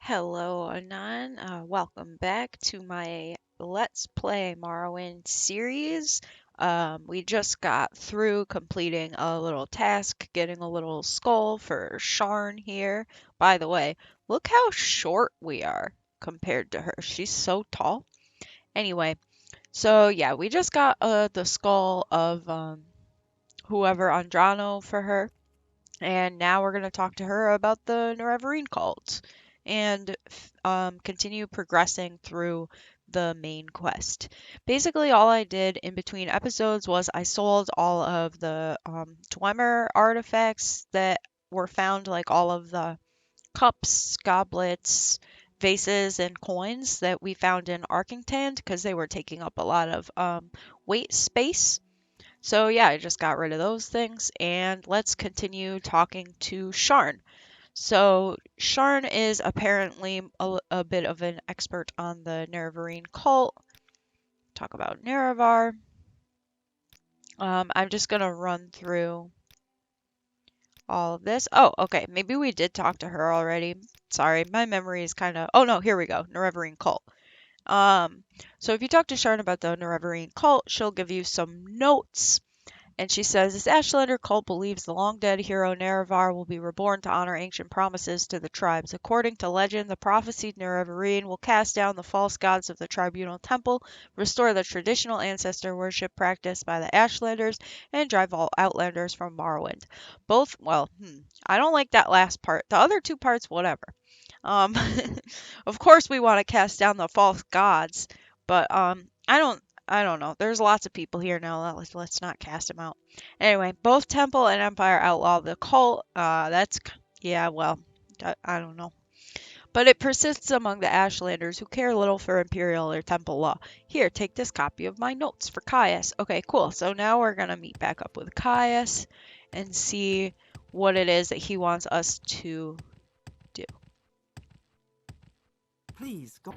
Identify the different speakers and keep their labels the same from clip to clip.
Speaker 1: Hello, Anon. Welcome back to my Let's Play Morrowind series. We just got through completing a little task, getting a little skull for Sharn here. By the way, look how short we are compared to her. She's so tall. Anyway, so yeah, we just got the skull of whoever Andrano for her. And now we're going to talk to her about the nerevarine cult and continue progressing through the main quest. Basically, all I did in between episodes was I sold all of the Dwemer artifacts that were found, like all of the cups, goblets, vases, and coins that we found in Arkington because they were taking up a lot of weight space. So yeah, I just got rid of those things, and let's continue talking to Sharn. So Sharn is apparently a bit of an expert on the nerevarine cult. Talk about Nerevar. I'm just gonna run through all of this. Oh, okay, maybe we did talk to her already. Sorry, my memory is kind of. Oh no, here we go. Nerevarine cult. Um, so if you talk to Sharn about the nerevarine cult, she'll give you some notes. And she says, this Ashlander cult believes the long-dead hero Nerevar will be reborn to honor ancient promises to the tribes. According to legend, the prophesied nerevarine will cast down the false gods of the tribunal temple, restore the traditional ancestor worship practiced by the Ashlanders, and drive all outlanders from Morrowind. Both, well, I don't like that last part. The other two parts, whatever. Um, of course we want to cast down the false gods, but I don't know. There's lots of people here now. Let's not cast them out. Anyway, both Temple and Empire outlaw the cult. Yeah, well, I don't know. But it persists among the Ashlanders who care little for Imperial or Temple law. Here, take this copy of my notes for Caius. Okay, cool. So now we're going to meet back up with Caius and see what it is that he wants us to do.
Speaker 2: Please go.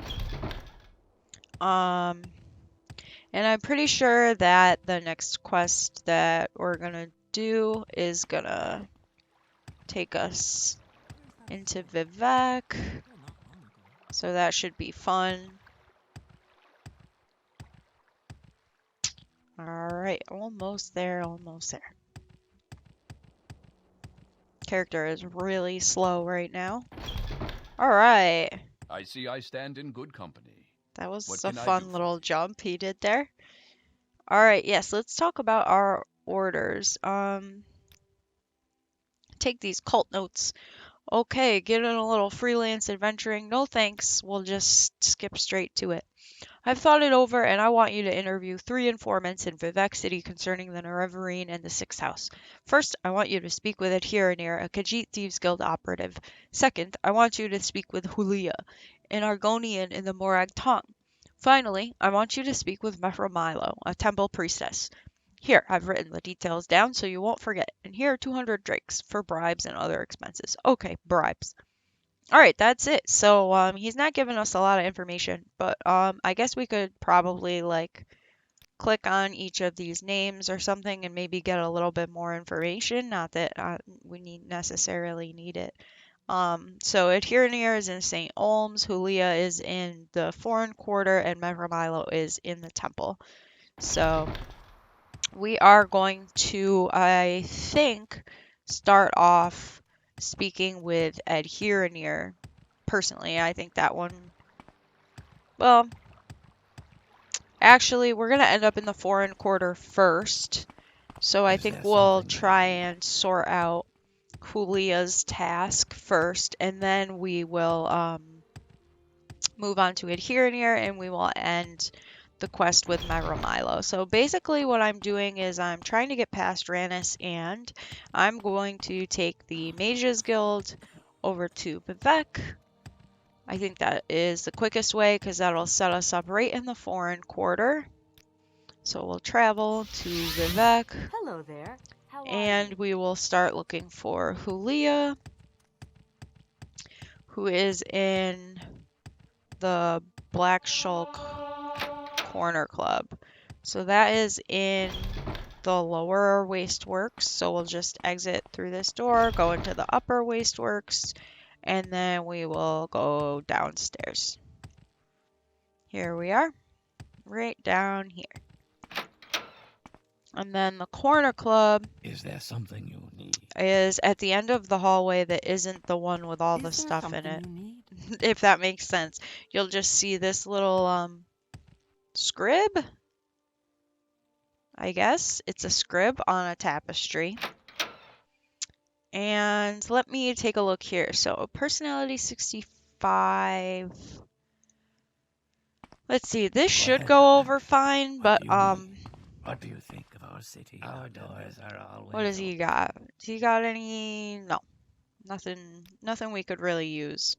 Speaker 1: And I'm pretty sure that the next quest that we're gonna do is gonna take us into Vivec. So that should be fun. Alright, almost there, almost there. Character is really slow right now. Alright.
Speaker 3: I see I stand in good company.
Speaker 1: That was
Speaker 3: What
Speaker 1: a
Speaker 3: can I do
Speaker 1: fun
Speaker 3: for
Speaker 1: little
Speaker 3: you?
Speaker 1: jump he did there. Alright, yes, let's talk about our orders. Take these cult notes. Okay, get in a little freelance adventuring. No thanks, we'll just skip straight to it. I've thought it over and I want you to interview 3 informants in Vivec City concerning the nerevarine and the Sixth House. First, I want you to speak with adhirranirr, a Khajiit Thieves Guild operative. Second, I want you to speak with huleeya, an Argonian in the Morag tongue. Finally, I want you to speak with mehra Milo, a temple priestess. Here, I've written the details down so you won't forget, and here are 200 drakes for bribes and other expenses. Okay, bribes. Alright, that's it. So, he's not giving us a lot of information, but, I guess we could probably, like, click on each of these names or something and maybe get a little bit more information. Not that we necessarily need it. So adhirranirr is in St. Olms, huleeya is in the foreign quarter, and mehra Milo is in the temple. So, we are going to, I think, start off speaking with adhirranirr. Personally, I think that one, well, actually, we're going to end up in the foreign quarter first. So I
Speaker 2: Is
Speaker 1: think
Speaker 2: there
Speaker 1: we'll
Speaker 2: something
Speaker 1: try
Speaker 2: I
Speaker 1: and sort out huleeya's task first, and then we will move on to adhirranirr, and we will end the quest with mehra Milo. So basically what I'm doing is I'm trying to get past Rannis, and I'm going to take the Mages Guild over to Vivec. I think that is the quickest way because that'll set us up right in the foreign quarter. So we'll travel to Vivec.
Speaker 4: Hello there. How are
Speaker 1: And
Speaker 4: you?
Speaker 1: we will start looking for huleeya, who is in the Black Shulk Corner Club. So that is in the lower wasteworks. So we'll just exit through this door, go into the upper wasteworks, and then we will go downstairs. Here we are, right down here. And then the corner club
Speaker 2: Is there something you need?
Speaker 1: is at the end of the hallway that isn't the one with all the
Speaker 4: Is there
Speaker 1: stuff in
Speaker 4: something
Speaker 1: it,
Speaker 4: you need?
Speaker 1: if that makes sense. You'll just see this little scrib, I guess. It's a scrib on a tapestry. And let me take a look here. So personality 65. Let's see, this should
Speaker 2: ahead,
Speaker 1: go
Speaker 2: Outlander.
Speaker 1: over fine,
Speaker 2: What
Speaker 1: but
Speaker 2: do you need? What do you think of our city? Our doors are always
Speaker 1: what does he
Speaker 2: open.
Speaker 1: got? Does he got any? No. Nothing we could really use.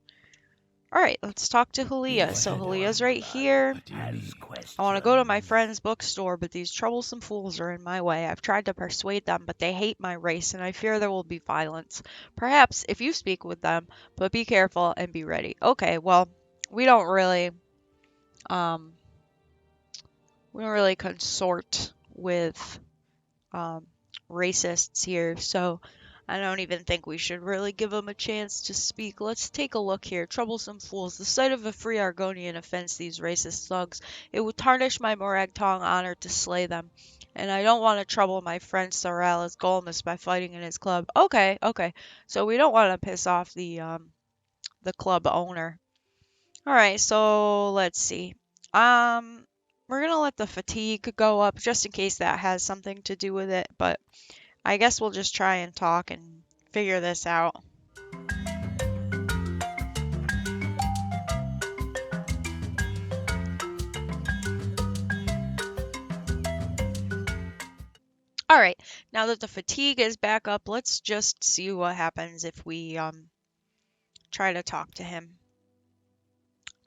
Speaker 1: All right, let's talk to huleeya. So huleeya's right here.
Speaker 2: What do you need?
Speaker 1: I want to go to my friend's bookstore, but these troublesome fools are in my way. I've tried to persuade them, but they hate my race, and I fear there will be violence. Perhaps if you speak with them, but be careful and be ready. Okay, well, we don't really um consort with racists here, so I don't even think we should really give them a chance to speak. Let's take a look here. Troublesome fools. The sight of a free Argonian offends these racist thugs. It would tarnish my Moragtong honor to slay them. And I don't want to trouble my friend Sorala's Golmus by fighting in his club. Okay, okay. So we don't want to piss off the club owner. Alright, so let's see. We're gonna let the fatigue go up just in case that has something to do with it, but I guess we'll just try and talk and figure this out. All right, now that the fatigue is back up, let's just see what happens if we try to talk to him.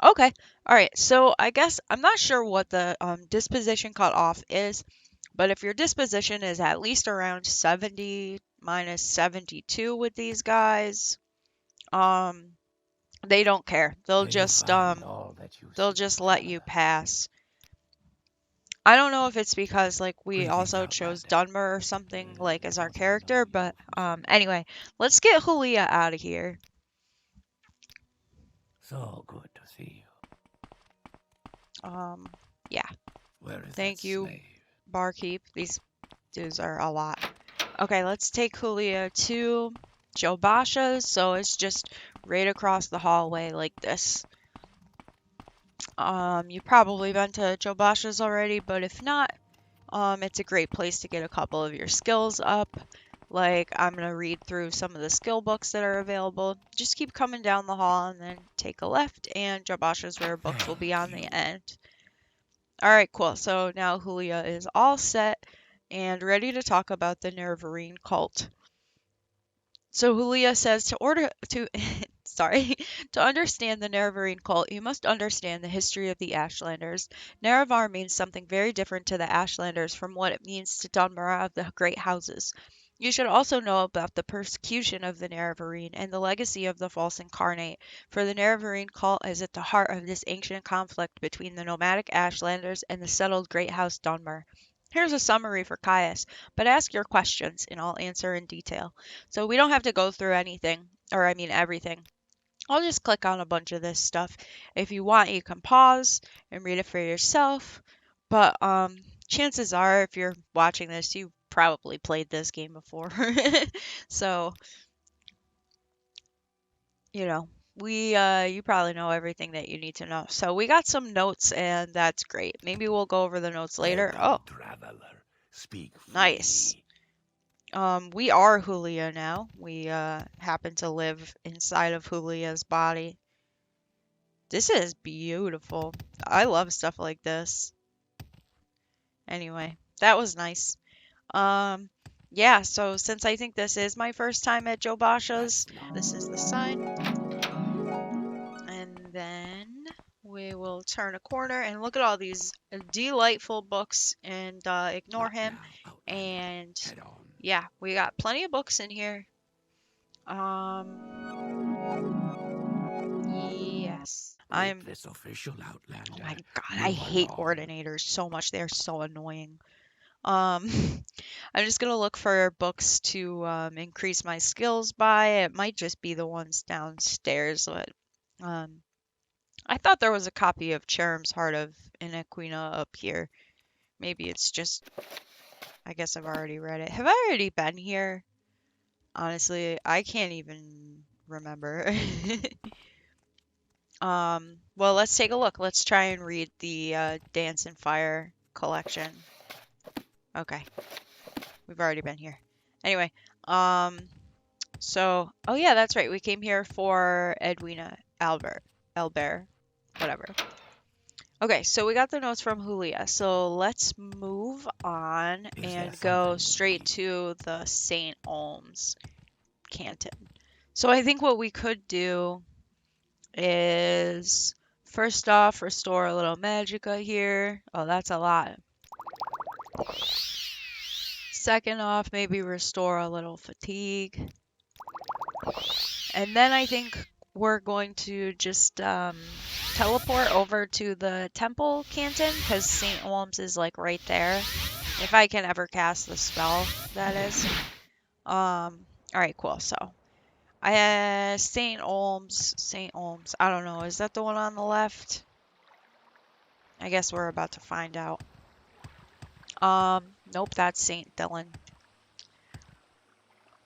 Speaker 1: Okay, all right, so I guess I'm not sure what the disposition cutoff is, but if your disposition is at least around 70 minus 72 with these guys, they don't care. They'll just let you pass. I don't know if it's because like we also chose Dunmer or something like as our character, but anyway, let's get huleeya out of here.
Speaker 2: So good to see you.
Speaker 1: Yeah. Thank you, barkeep. These dudes are a lot. Okay, let's take huleeya to Joe Basha's, so it's just right across the hallway like this. You've probably been to Joe Basha's already, but if not, it's a great place to get a couple of your skills up. Like, I'm going to read through some of the skill books that are available. Just keep coming down the hall and then take a left, and Joe Basha's rare books will be on the end. Alright, cool. So now huleeya is all set and ready to talk about the nerevarine cult. So huleeya says to understand the nerevarine cult, you must understand the history of the Ashlanders. Nerevar means something very different to the Ashlanders from what it means to Dunmara of the Great Houses. You should also know about the persecution of the Nerevarine and the legacy of the false incarnate, for the Nerevarine cult is at the heart of this ancient conflict between the nomadic Ashlanders and the settled Great House Dunmer. Here's a summary for Caius, but ask your questions and I'll answer in detail. So we don't have to go through anything, or I mean everything. I'll just click on a bunch of this stuff. If you want, you can pause and read it for yourself. But chances are, if you're watching this, you probably played this game before. So, you know, you probably know everything that you need to know. So we got some notes, and that's great. Maybe we'll go over the notes later. Oh,
Speaker 2: Traveler, speak
Speaker 1: nice.
Speaker 2: freely.
Speaker 1: We are huleeya now. We happen to live inside of huleeya's body. This is beautiful. I love stuff like this. Anyway, that was nice. Yeah, so since I think this is my first time at Joe Basha's, this is the sign. And then we will turn a corner and look at all these delightful books and ignore him. And yeah, we got plenty of books in here. Yes.
Speaker 2: This official Outlander.
Speaker 1: Oh my god, I hate ordinators so much. They're so annoying. Um, I'm just gonna look for books to increase my skills by. It might just be the ones downstairs, but um, I thought there was a copy of Cherum's Heart of Inequina up here. Maybe it's just, I guess I've already read it. Have I already been here? Honestly, I can't even remember. Well, let's take a look. Let's try and read the Dance and Fire collection. Okay, we've already been here. Anyway, um, so, oh yeah, that's right. We came here for Edwina, Albert, whatever. Okay, so we got the notes from huleeya. So let's move on
Speaker 2: Is there
Speaker 1: and go
Speaker 2: something you
Speaker 1: straight
Speaker 2: need?
Speaker 1: to the St. Olms Canton. So I think what we could do is first off restore a little magicka here. Oh, that's a lot. Second off, maybe restore a little fatigue. And then I think we're going to just teleport over to the temple canton because St. Olms is like right there. If I can ever cast the spell, that is. All right, cool. So St. Olms. I don't know. Is that the one on the left? I guess we're about to find out. Nope, that's St. Dylan.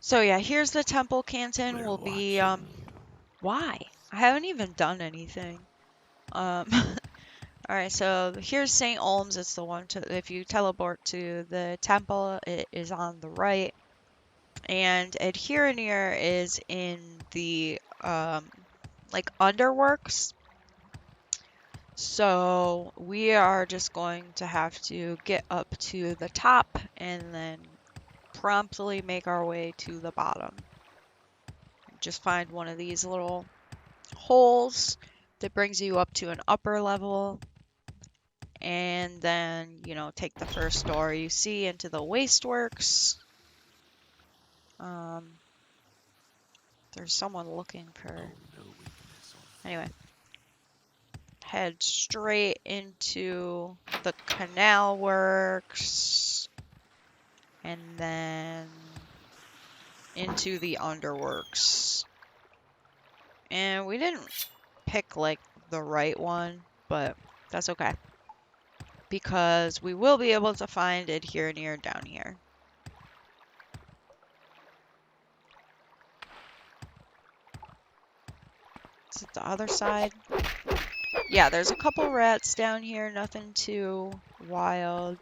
Speaker 1: So yeah, here's the temple canton.
Speaker 2: We're
Speaker 1: Will be
Speaker 2: watching you.
Speaker 1: why? I haven't even done anything. All right, so here's St. Olms. It's the one to, if you teleport to the temple, it is on the right. And adhirranirr is in the like underworks. So we are just going to have to get up to the top and then promptly make our way to the bottom. Just find one of these little holes that brings you up to an upper level. And then, you know, take the first door you see into the wasteworks. There's someone looking for...
Speaker 2: No weakness or
Speaker 1: Anyway. Head straight into the canal works. And then into the underworks. And we didn't pick, like, the right one, but that's okay. Because we will be able to find adhirranirr down here. Is it the other side? Yeah, there's a couple rats down here, nothing too wild.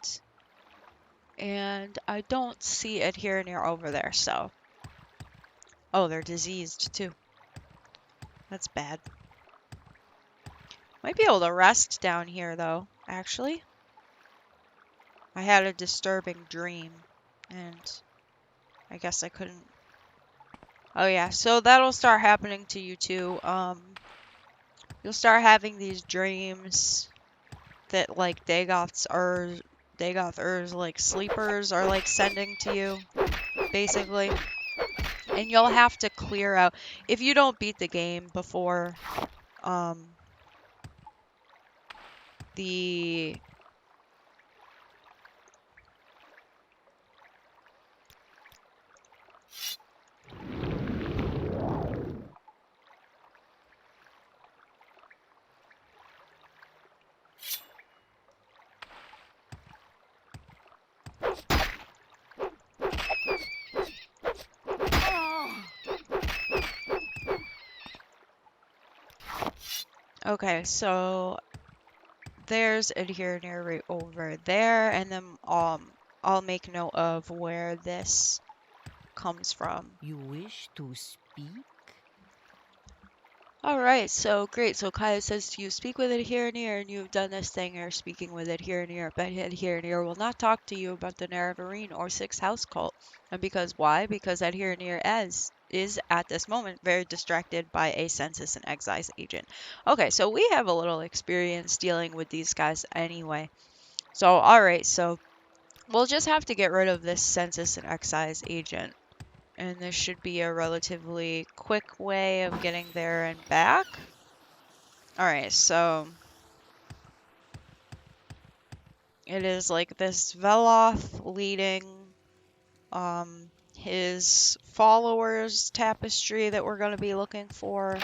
Speaker 1: And I don't see adhirranirr over there, so... Oh, they're diseased too. That's bad. Might be able to rest down here, though, actually. I had a disturbing dream, and I guess I couldn't... Oh yeah, so that'll start happening to you too. You'll start having these dreams that, like, Dagoth's, like, sleepers are, like, sending to you, basically. And you'll have to clear out... If you don't beat the game before, the... Okay, so there's adhirranirr right over there, and then I'll make note of where this comes from.
Speaker 4: You wish to speak?
Speaker 1: Alright, so great. So Kaya says to you, speak with adhirranirr, and you've done this thing, you're speaking with adhirranirr, but adhirranirr will not talk to you about the nerevarine or sixth house cult. And because why? Because adhirranirr is at this moment very distracted by a census and excise agent. Okay, so we have a little experience dealing with these guys anyway. So alright, so we'll just have to get rid of this census and excise agent. And this should be a relatively quick way of getting there and back. Alright, so... It is like this Veloth leading his followers tapestry that we're going to be looking for.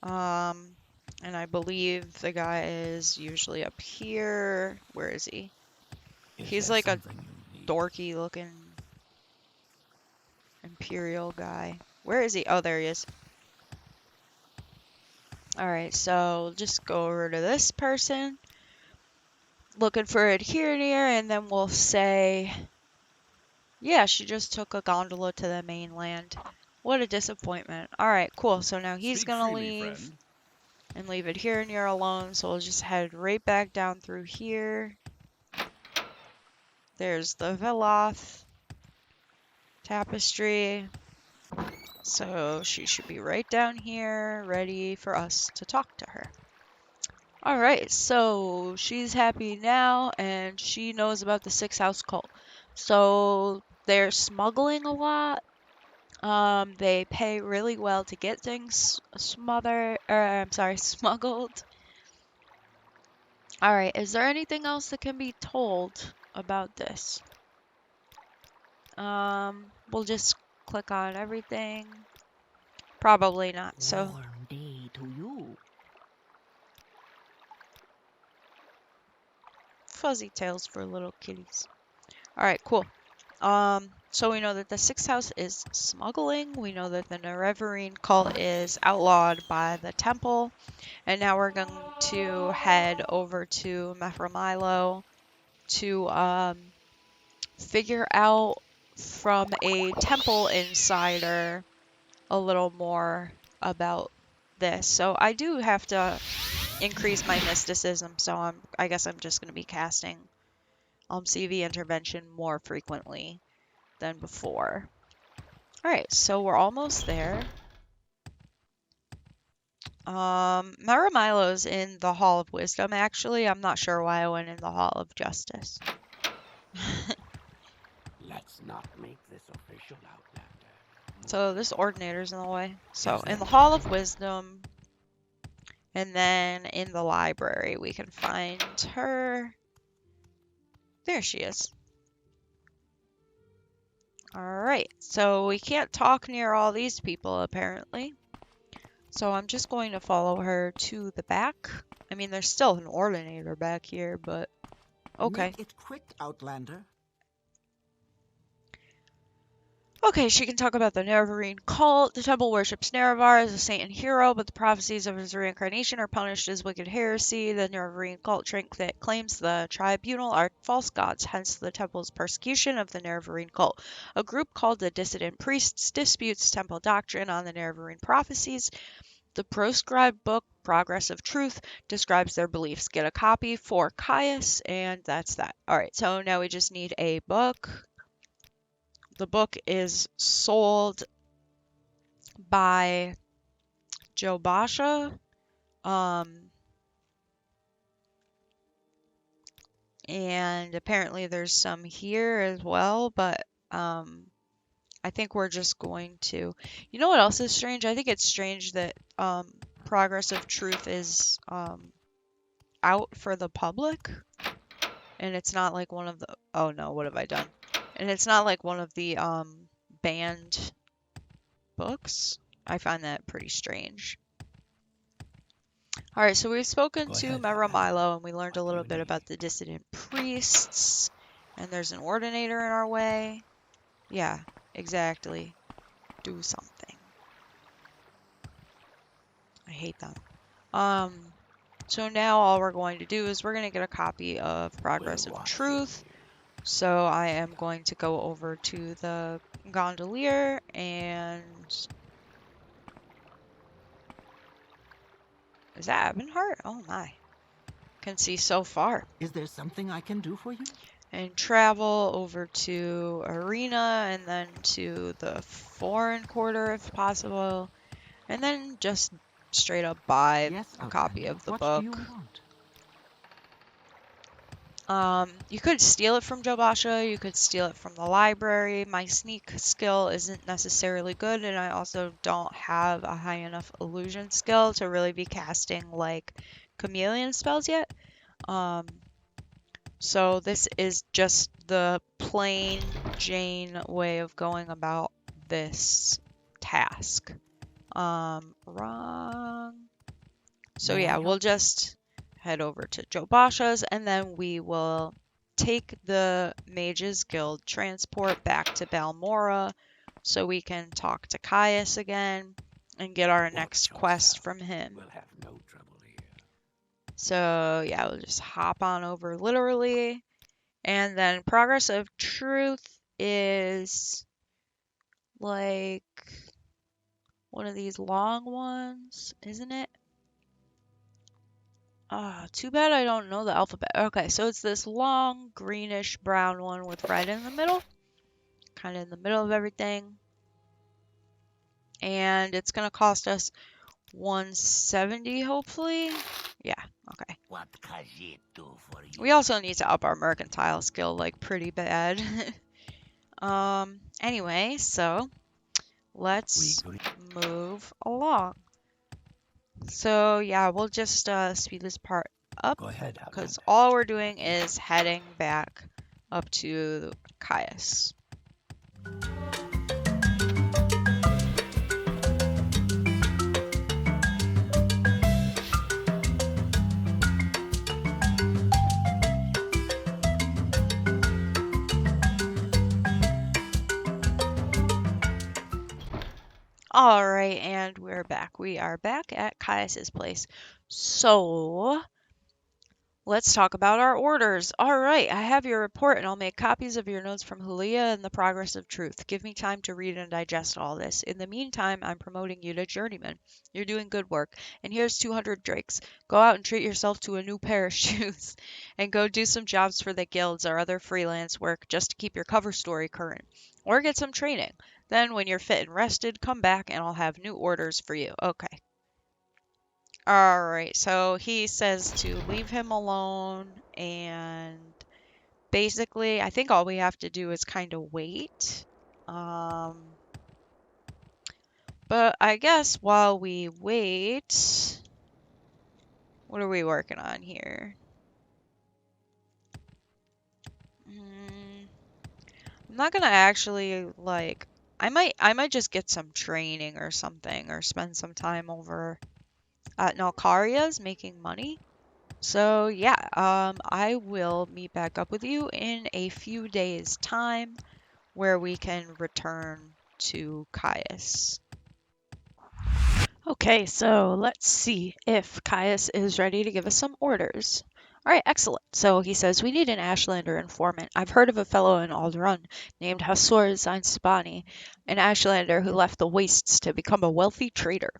Speaker 1: And I believe the guy is usually up here. Where is he?
Speaker 2: Is
Speaker 1: He's
Speaker 2: there
Speaker 1: like a
Speaker 2: something you need?
Speaker 1: dorky looking Imperial guy. Where is he? Oh, there he is. Alright, so just go over to this person. Looking for adhirranirr, and then we'll say, yeah, she just took a gondola to the mainland. What a disappointment. Alright, cool. So now he's
Speaker 3: Speak
Speaker 1: gonna
Speaker 3: freely,
Speaker 1: leave
Speaker 3: friend.
Speaker 1: and leave adhirranirr alone, so we'll just head right back down through here. There's the Veloth tapestry. So she should be right down here, ready for us to talk to her. Alright, so she's happy now, and she knows about the Six House cult. So they're smuggling a lot. They pay really well to get things smuggled. Alright, is there anything else that can be told about this? We'll just click on everything. Probably not, so
Speaker 4: Warm day to you.
Speaker 1: fuzzy tails for little kitties. Alright, cool. So we know that the Sixth House is smuggling. We know that the nerevarine cult is outlawed by the temple. And now we're going to head over to Mehra Milo to figure out from a temple insider a little more about this. So I do have to increase my mysticism, so I guess I'm just going to be casting CV intervention more frequently than before. Alright, so we're almost there. Mehra Milo's in the Hall of Wisdom, actually. I'm not sure why I went in the Hall of Justice.
Speaker 2: Let's not make this official, Outlander.
Speaker 1: So this Ordinator's in the way. So
Speaker 2: Is
Speaker 1: in
Speaker 2: there
Speaker 1: the Hall of Wisdom, and then in the library, we can find her. There she is. Alright, so we can't talk near all these people, apparently. So I'm just going to follow her to the back. I mean, there's still an Ordinator back here, but okay.
Speaker 5: Make it quick, Outlander.
Speaker 1: Okay, she can talk about the nerevarine cult. The temple worships Nerevar as a saint and hero, but the prophecies of his reincarnation are punished as wicked heresy. The nerevarine cult that claims the tribunal are false gods, hence the temple's persecution of the nerevarine cult. A group called the Dissident Priests disputes temple doctrine on the nerevarine prophecies. The proscribed book, Progress of Truth, describes their beliefs. Get a copy for Caius, and that's that. Alright, so now we just need a book. The book is sold by Jobasha. And apparently there's some here as well, but I think we're just going to... You know what else is strange? I think it's strange that Progress of Truth is out for the public. And it's not like one of the... Oh no, what have I done? And it's not like one of the banned books. I find that pretty strange. Alright, so we've spoken to Mehra Milo, and we learned a little bit about the Dissident Priests. And there's an Ordinator in our way. Yeah, exactly. Do something. I hate them. So now all we're going to do is we're going to get a copy of Progress of Truth. So I am going to go over to the gondolier and... Is that Ebonheart? Oh my. Can see so far.
Speaker 5: Is there something I can do for you?
Speaker 1: And travel over to Arena and then to the Foreign Quarter if possible. And then just straight up buy
Speaker 5: Yes,
Speaker 1: a copy
Speaker 5: Outlander.
Speaker 1: of the
Speaker 5: What
Speaker 1: book.
Speaker 5: do you want?
Speaker 1: You could steal it from Jobasha, you could steal it from the library. My sneak skill isn't necessarily good, and I also don't have a high enough illusion skill to really be casting like chameleon spells yet. So this is just the plain Jane way of going about this task. Wrong. So
Speaker 5: May I
Speaker 1: yeah, we'll
Speaker 5: help?
Speaker 1: just head over to Jobasha's and then we will take the Mages Guild transport back to Balmora so we can talk to Caius again and get our next
Speaker 2: Watch
Speaker 1: quest
Speaker 2: yourself.
Speaker 1: from him.
Speaker 2: We'll have no trouble here.
Speaker 1: So yeah, we'll just hop on over literally. And then Progress of Truth is like one of these long ones, isn't it? Ah, too bad I don't know the alphabet. Okay, so it's this long greenish brown one with red in the middle, kind of in the middle of everything. And it's gonna cost us 170, hopefully. Yeah, okay.
Speaker 2: What can it do for you?
Speaker 1: We also need to up our mercantile skill like pretty bad. Anyway, so let's move along. So yeah, we'll just speed this part up
Speaker 2: Go ahead,
Speaker 1: because
Speaker 2: Outlander.
Speaker 1: all we're doing is heading back up to Caius. All right, and we're back. We are back at Caius's place. So let's talk about our orders. All right, I have your report and I'll make copies of your notes from Huleeya and the Progress of Truth. Give me time to read and digest all this. In the meantime, I'm promoting you to journeyman. You're doing good work. And here's 200 drakes. Go out and treat yourself to a new pair of shoes. And go do some jobs for the guilds or other freelance work just to keep your cover story current. Or get some training. Then, when you're fit and rested, come back and I'll have new orders for you. Okay. Alright, so he says to leave him alone, and basically, I think all we have to do is kind of wait. But I guess while we wait, what are we working on here? I'm not gonna actually, like, I might just get some training or something, or spend some time over at Nalkaria's making money. So yeah, I will meet back up with you in a few days' time where we can return to Caius. Okay, so let's see if Caius is ready to give us some orders. All right, excellent. So he says, we need an Ashlander informant. I've heard of a fellow in Alderun named hassour zainsubaini, an Ashlander who left the wastes to become a wealthy trader.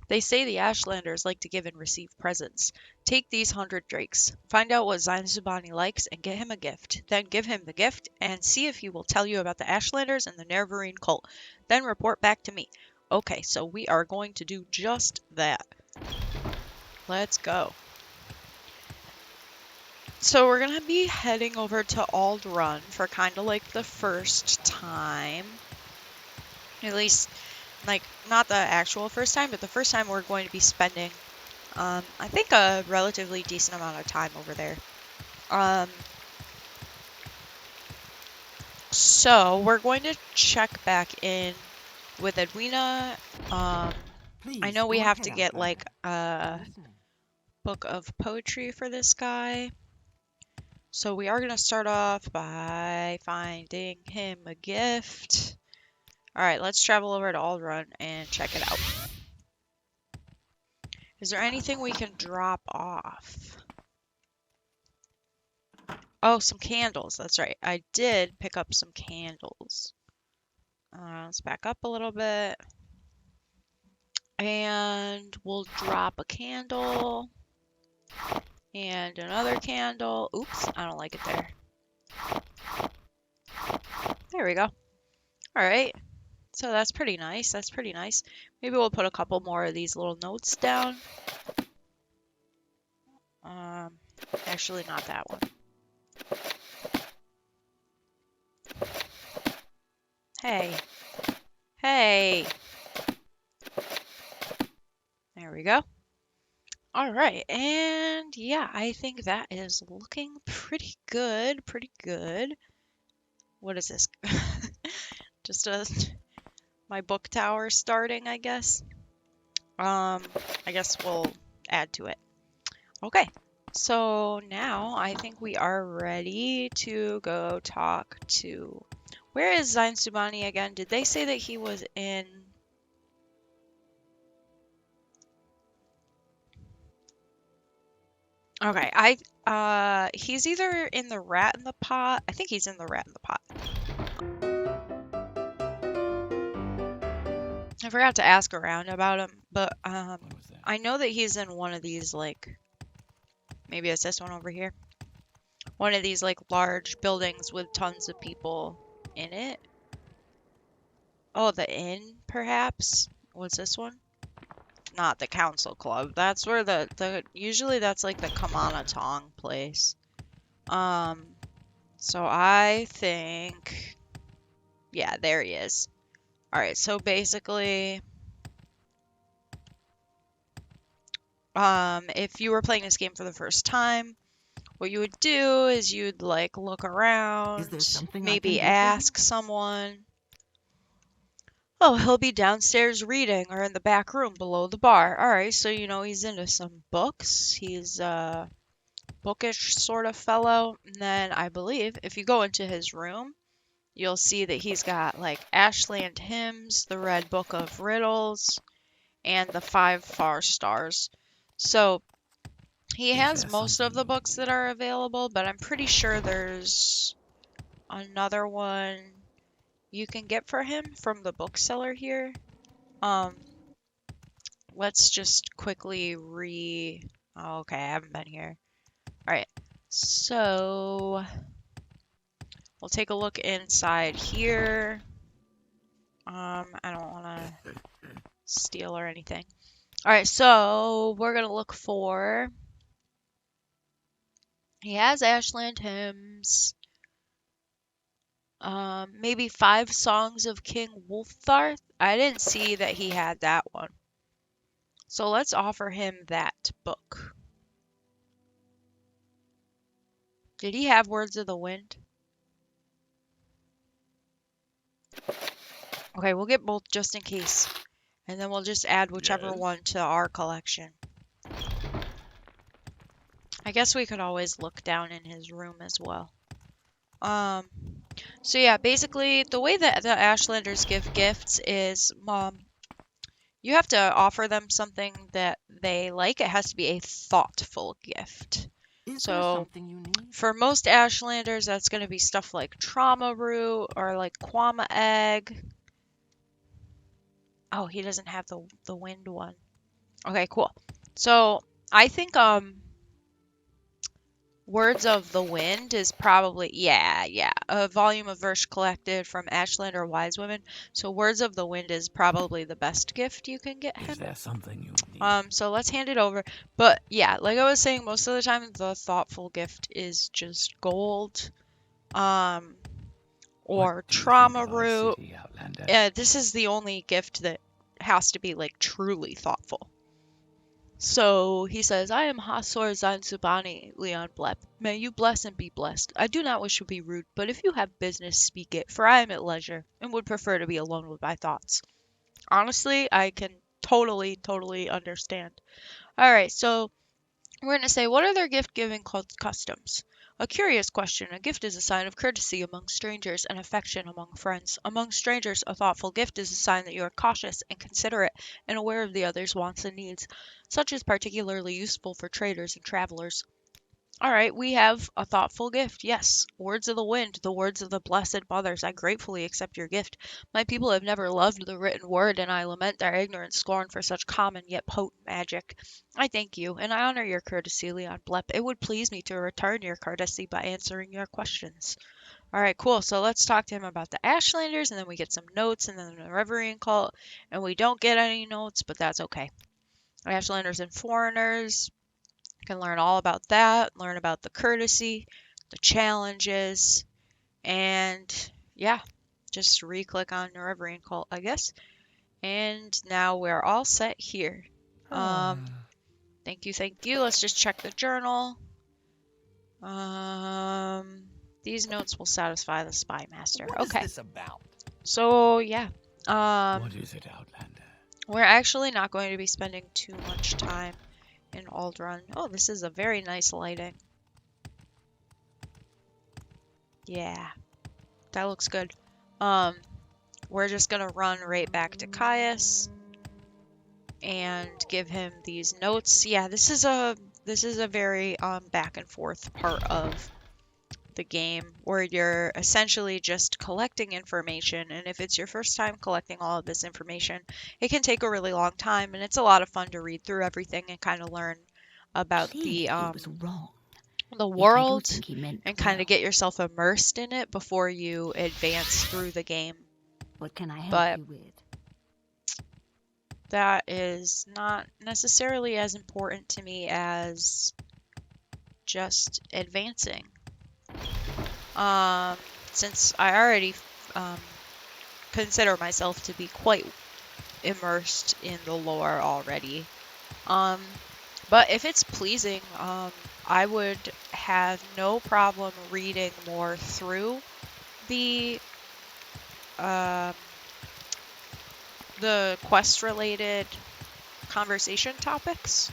Speaker 1: They say the Ashlanders like to give and receive presents. Take these 100 drakes. Find out what zainsubaini likes and get him a gift. Then give him the gift and see if he will tell you about the Ashlanders and the nerevarine cult. Then report back to me. Okay, so we are going to do just that. Let's go. So we're going to be heading over to Alderun for kind of like the first time. At least, like, not the actual first time, but the first time we're going to be spending, I think a relatively decent amount of time over there. So we're going to check back in with Edwina. I
Speaker 5: Please
Speaker 1: know we
Speaker 5: go
Speaker 1: have to
Speaker 5: ahead,
Speaker 1: get
Speaker 5: Outlander.
Speaker 1: like a
Speaker 5: I'm listening.
Speaker 1: book of poetry for this guy. So we are going to start off by finding him a gift. Alright, let's travel over to Alderun and check it out. Is there anything we can drop off? Oh, some candles. That's right. I did pick up some candles. Let's back up a little bit. And we'll drop a candle. And another candle. Oops, I don't like it there. There we go. Alright. So that's pretty nice. That's pretty nice. Maybe we'll put a couple more of these little notes down. Actually not that one. Hey. Hey. There we go. All right, and yeah, I think that is looking pretty good, pretty good. What is this? Just my book tower starting, I guess. I guess we'll add to it. Okay, so now I think we are ready to go talk to... Where is zainsubaini again? Did they say that he was in... Okay, he's either in the rat in the pot. I think he's in the rat in the pot. I forgot to ask around about him, but
Speaker 2: What was that?
Speaker 1: I know that he's in one of these, like, maybe it's this one over here. One of these, like, large buildings with tons of people in it. Oh, the inn, perhaps? What's this one? Not the council club. That's where usually that's like the Kamanatong place. So I think, yeah, there he is. All right, so basically, if you were playing this game for the first time, what you would do is you'd like look
Speaker 5: Is there
Speaker 1: around,
Speaker 5: something I can
Speaker 1: maybe
Speaker 5: do for you?
Speaker 1: ask someone. Oh, he'll be downstairs reading or in the back room below the bar. All right, so you know he's into some books. He's a bookish sort of fellow. And then I believe if you go into his room, you'll see that he's got like Ashland hymns, the Red Book of Riddles, and the Five Far Stars. So he
Speaker 2: Is
Speaker 1: has
Speaker 2: there
Speaker 1: most of
Speaker 2: something
Speaker 1: the
Speaker 2: you
Speaker 1: books that
Speaker 2: need?
Speaker 1: are available, but I'm pretty sure there's another one you can get for him from the bookseller here. Um, let's just quickly Oh, okay, I haven't been here. All right, so we'll take a look inside here. I don't want to steal or anything. All right, so we're gonna look for. He has Ashland hymns. Maybe 5 songs of King Wolfthar. I didn't see that he had that one. So let's offer him that book. Did he have Words of the Wind? Okay, we'll get both just in case. And then we'll just add whichever
Speaker 2: Yes?
Speaker 1: one to our collection. I guess we could always look down in his room as well. So yeah, basically the way that the Ashlanders give gifts is, you have to offer them something that they like. It has to be a thoughtful gift.
Speaker 5: Is there
Speaker 1: So
Speaker 5: something you need?
Speaker 1: for most Ashlanders, that's going to be stuff like trauma root or like kwama egg. Oh, he doesn't have the wind one. Okay, cool. So I think Words of the Wind is probably, yeah, a volume of verse collected from Ashlander wise women. So Words of the Wind is probably the best gift you can get
Speaker 2: Is
Speaker 1: him.
Speaker 2: there something you need?
Speaker 1: So let's hand it over. But yeah, like I was saying, most of the time the thoughtful gift is just gold,
Speaker 2: What
Speaker 1: or
Speaker 2: do you think
Speaker 1: trauma
Speaker 2: of our
Speaker 1: root.
Speaker 2: city, Outlander?
Speaker 1: This is the only gift that has to be like truly thoughtful. So he says, I am hassour zainsubaini, Leon Blep. May you bless and be blessed. I do not wish to be rude, but if you have business, speak it, for I am at leisure, and would prefer to be alone with my thoughts. Honestly, I can totally understand. Alright, so we're going to say, what are their gift-giving customs? A curious question. A gift is a sign of courtesy among strangers and affection among friends. Among strangers, a thoughtful gift is a sign that you are cautious and considerate and aware of the other's wants and needs. Such is particularly useful for traders and travelers. All right, we have a thoughtful gift. Yes, words of the wind, the words of the blessed mothers. I gratefully accept your gift. My people have never loved the written word, and I lament their ignorant scorn for such common yet potent magic. I thank you, and I honor your courtesy, Leon Blep. It would please me to return your courtesy by answering your questions. All right, cool. So let's talk to him about the Ashlanders, and then we get some notes, and then the nerevarine cult, and we don't get any notes, but that's okay. Ashlanders and foreigners. Can learn all about that, learn about the courtesy, the challenges, and yeah, just re-click on nerevarine cult, I guess. And now we're all set here. Thank you, thank you. Let's just check the journal. These notes will satisfy the spy master.
Speaker 2: What is
Speaker 1: Okay.
Speaker 2: this about?
Speaker 1: So, yeah.
Speaker 2: What is it, Outlander?
Speaker 1: We're actually not going to be spending too much time in Aldrun. Oh, this is a very nice lighting. Yeah, that looks good. We're just gonna run right back to Caius and give him these notes. Yeah, this is a very back and forth part of the game where you're essentially just collecting information, and if it's your first time collecting all of this information, it can take a really long time, and it's a lot of fun to read through everything and kind of learn about
Speaker 4: Clearly he was wrong.
Speaker 1: the
Speaker 4: Yet I do
Speaker 1: world
Speaker 4: think he meant
Speaker 1: and kind
Speaker 4: well.
Speaker 1: of get yourself immersed in it before you advance through the game.
Speaker 4: What can I help
Speaker 1: But
Speaker 4: you with?
Speaker 1: that is not necessarily as important to me as just advancing. Since I already consider myself to be quite immersed in the lore already. But if it's pleasing, I would have no problem reading more through the quest-related conversation topics,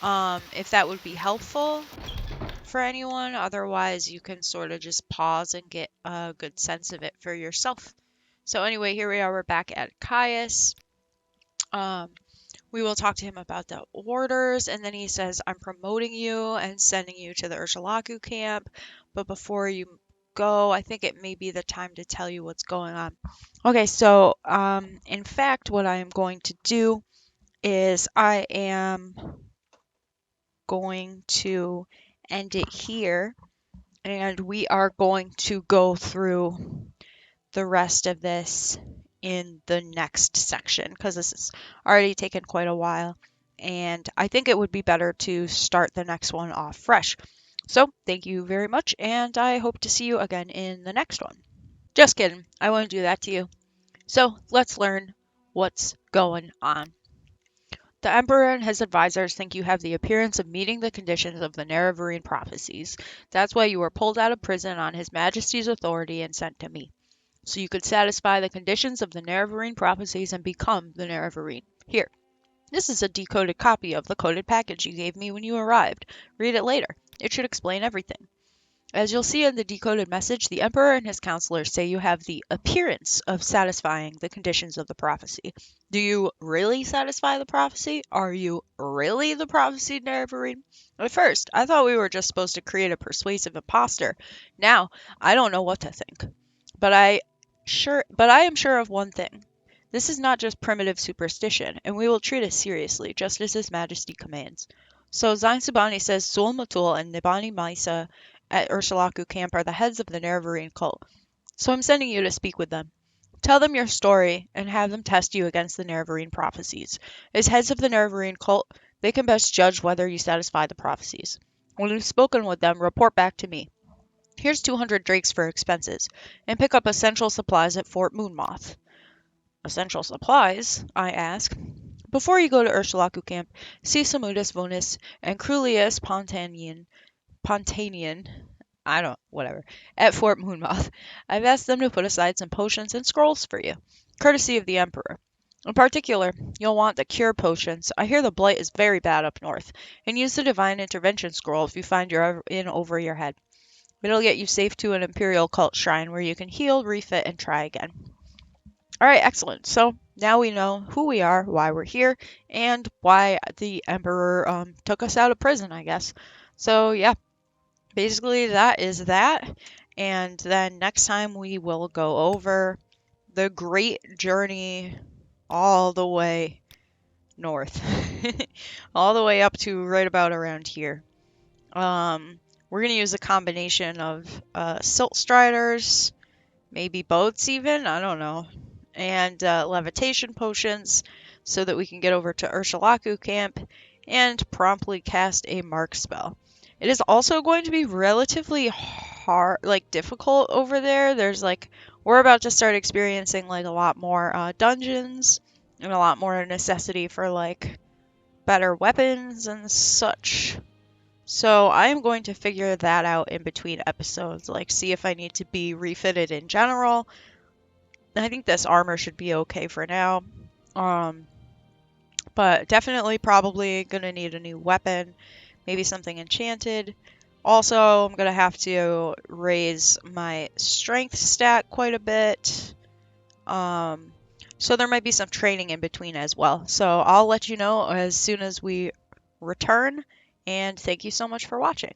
Speaker 1: if that would be helpful for anyone. Otherwise, you can sort of just pause and get a good sense of it for yourself. So anyway, here we are. We're back at Caius. We will talk to him about the orders, and then he says, I'm promoting you and sending you to the Ursulaku camp, but before you go, I think it may be the time to tell you what's going on. Okay, so in fact, what I am going to do is I am going to end it here, and we are going to go through the rest of this in the next section because this has already taken quite a while, and I think it would be better to start the next one off fresh. So thank you very much, and I hope to see you again in the next one. Just kidding, I won't do that to you. So let's learn what's going on. The Emperor and his advisors think you have the appearance of meeting the conditions of the nerevarine prophecies. That's why you were pulled out of prison on His Majesty's authority and sent to me, so you could satisfy the conditions of the nerevarine prophecies and become the nerevarine. Here, this is a decoded copy of the coded package you gave me when you arrived. Read it later. It should explain everything. As you'll see in the decoded message, the Emperor and his counselors say you have the appearance of satisfying the conditions of the prophecy. Do you really satisfy the prophecy? Are you really the prophecy, nerevarine? At first, I thought we were just supposed to create a persuasive imposter. Now, I don't know what to think. But I am sure of one thing. This is not just primitive superstition, and we will treat it seriously, just as His Majesty commands. So zainsubaini says Sul Matul and Nibani Maisa at Ursulaku camp are the heads of the nerevarine cult. So I'm sending you to speak with them. Tell them your story and have them test you against the nerevarine prophecies. As heads of the nerevarine cult, they can best judge whether you satisfy the prophecies. When you've spoken with them, report back to me. Here's 200 drakes for expenses, and pick up essential supplies at Fort Moonmoth. Essential supplies? I ask. Before you go to Ursulaku camp, see Samudus Vonis and Crulius Pontanian, at Fort Moonmoth. I've asked them to put aside some potions and scrolls for you, courtesy of the Emperor. In particular, you'll want the cure potions. I hear the blight is very bad up north, and use the divine intervention scroll if you find you're in over your head. It'll get you safe to an Imperial cult shrine where you can heal, refit, and try again. Alright, excellent. So now we know who we are, why we're here, and why the Emperor took us out of prison, I guess. So yeah, basically that is that. And then next time we will go over the great journey all the way north. All the way up to right about around here. We're going to use a combination of silt striders, maybe boats even, I don't know, and levitation potions so that we can get over to Ursulaku camp and promptly cast a mark spell. It is also going to be relatively hard, difficult over there. We're about to start experiencing a lot more dungeons and a lot more necessity for better weapons and such. So I'm going to figure that out in between episodes, like see if I need to be refitted in general. I think this armor should be okay for now. But definitely probably gonna need a new weapon, maybe something enchanted. Also, I'm gonna have to raise my strength stat quite a bit. So there might be some training in between as well. So I'll let you know as soon as we return, and thank you so much for watching.